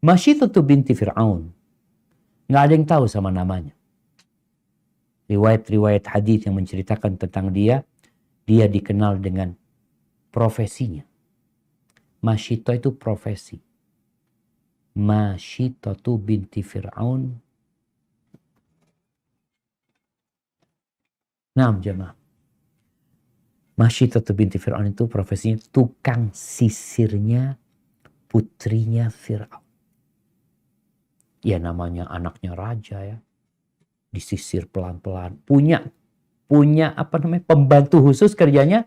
Masyitatu binti Fir'aun. Nggak ada yang tahu sama namanya. Riwayat-riwayat hadis yang menceritakan tentang dia dikenal dengan profesinya. Masyitah itu profesi. Masyitatu binti Fir'aun. Nah, jemaah. Masyitatu binti Fir'aun itu profesinya tukang sisirnya putrinya Fir'aun. Ya namanya anaknya raja ya. Disisir pelan-pelan. Punya pembantu khusus kerjanya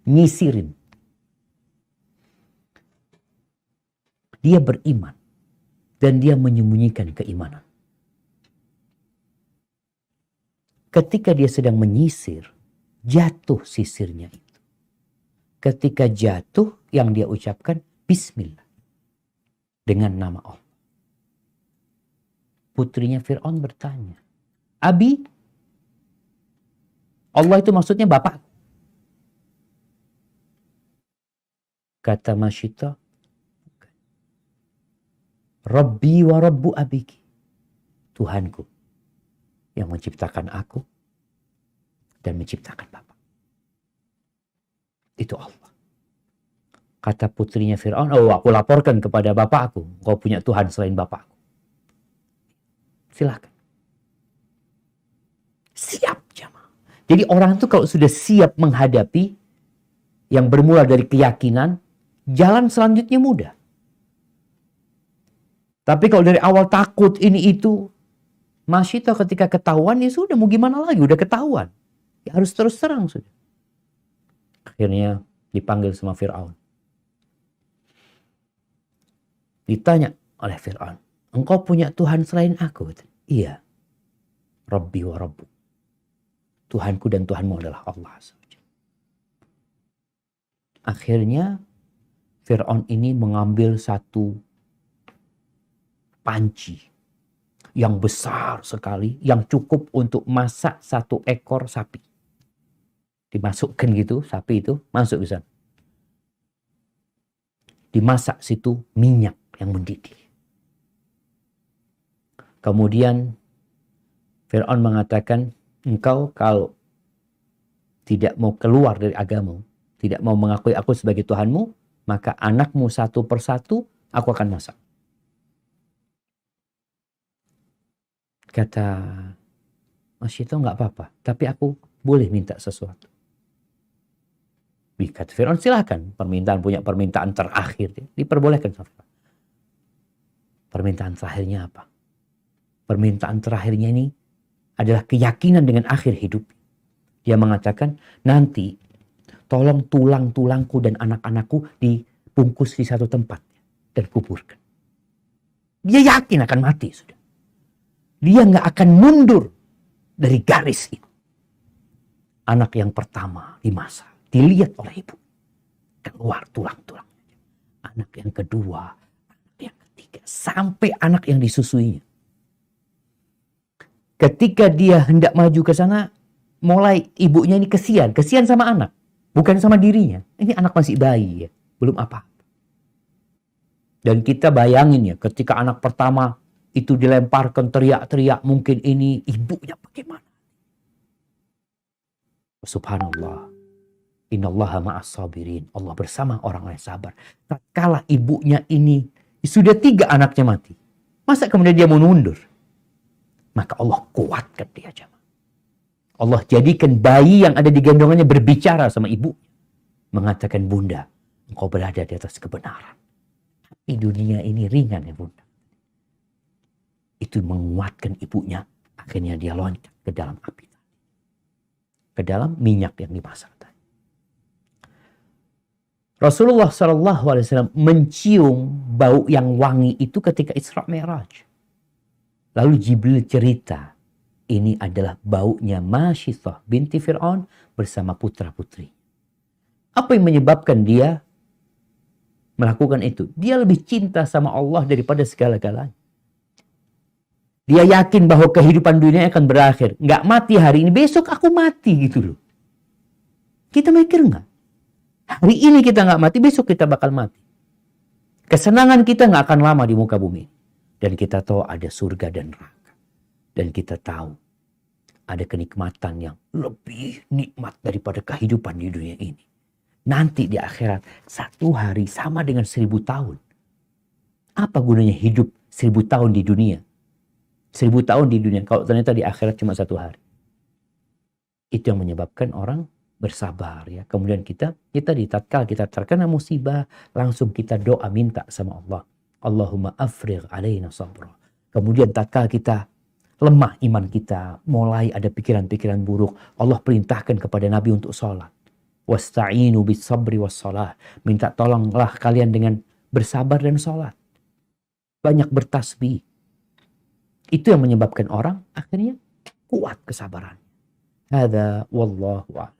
nyisirin. Dia beriman dan dia menyembunyikan keimanan. Ketika dia sedang menyisir, jatuh sisirnya itu. Ketika jatuh, yang dia ucapkan Bismillah dengan nama Allah. Putrinya Fir'aun bertanya, Abi, Allah itu maksudnya bapak? Kata Masyitah, Rabbi wa Rabbu abiki. Tuhanku yang menciptakan aku dan menciptakan bapak. Itu Allah. Kata putrinya Fir'aun, oh aku laporkan kepada bapakku. Kau punya Tuhan selain bapakku. Silakan. Siap jamaah. Jadi orang itu kalau sudah siap menghadapi yang bermula dari keyakinan, jalan selanjutnya mudah. Tapi kalau dari awal takut ini itu, Masyitah ketika ketahuan ya sudah mau gimana lagi, udah ketahuan. Ya harus terus terang sudah. Akhirnya dipanggil sama Fir'aun. Ditanya oleh Fir'aun, engkau punya Tuhan selain aku? Iya. Rabbi wa Rabbu. Tuhanku dan Tuhanmu adalah Allah. Akhirnya Fir'aun ini mengambil satu panci yang besar sekali, yang cukup untuk masak satu ekor sapi. Dimasukkan gitu, sapi itu masuk ke sana. Dimasak situ minyak yang mendidih. Kemudian Fir'aun mengatakan, engkau kalau tidak mau keluar dari agamamu, tidak mau mengakui aku sebagai Tuhanmu, maka anakmu satu persatu aku akan masak. Kata Masyitah, nggak apa-apa, tapi aku boleh minta sesuatu. Kata Fir'aun, silakan. Punya permintaan terakhir. Diperbolehkan. Permintaan terakhirnya apa? Permintaan terakhirnya ini adalah keyakinan dengan akhir hidup. Dia mengatakan, nanti tolong tulang-tulangku dan anak-anakku dibungkus di satu tempat dan kuburkan. Dia yakin akan mati sudah. Dia nggak akan mundur dari garis itu. Anak yang pertama dimasak, dilihat oleh ibu, keluar tulang-tulangnya. Anak yang kedua, anak yang ketiga, sampai anak yang disusuinya. Ketika dia hendak maju ke sana, mulai ibunya ini kesian sama anak, bukan sama dirinya. Ini anak masih bayi ya, belum apa. Dan kita bayangin ya, ketika anak pertama itu dilemparkan teriak-teriak, mungkin ini ibunya bagaimana? Subhanallah. Innallaha ma'as sabirin. Allah bersama orang yang sabar. Tatkala ibunya ini sudah 3 anaknya mati, masa kemudian dia mau mundur? Maka Allah kuatkan dia jemaah. Allah jadikan bayi yang ada di gendongannya berbicara sama ibu, mengatakan, Bunda, engkau berada di atas kebenaran. Tapi dunia ini ringan ya Bunda. Itu menguatkan ibunya. Akhirnya dia loncat ke dalam api. Ke dalam minyak yang dimasak tadi. Rasulullah SAW mencium bau yang wangi itu ketika Isra Mi'raj. Lalu Jibril cerita, ini adalah baunya Masyitah binti Fir'aun bersama putra-putri. Apa yang menyebabkan dia melakukan itu? Dia lebih cinta sama Allah daripada segala-galanya. Dia yakin bahwa kehidupan dunia akan berakhir. Nggak mati hari ini, besok aku mati gitu loh. Kita mikir nggak? Hari ini kita nggak mati, besok kita bakal mati. Kesenangan kita nggak akan lama di muka bumi. Dan kita tahu ada surga dan neraka. Dan kita tahu ada kenikmatan yang lebih nikmat daripada kehidupan di dunia ini. Nanti di akhirat, 1 hari sama dengan 1000 tahun. Apa gunanya hidup 1000 tahun di dunia? 1000 tahun di dunia, kalau ternyata di akhirat cuma 1 hari. Itu yang menyebabkan orang bersabar ya. Kemudian kita tatkala kita terkena musibah, langsung kita doa minta sama Allah. Allahumma afrigh alaina sabra. Kemudian tatkala kita lemah iman kita, mulai ada pikiran-pikiran buruk, Allah perintahkan kepada Nabi untuk sholat. Wasta'inu bis sabri was salah. Minta tolonglah kalian dengan bersabar dan sholat. Banyak bertasbih. Itu yang menyebabkan orang akhirnya kuat kesabaran. Hadza wallahu a'lam.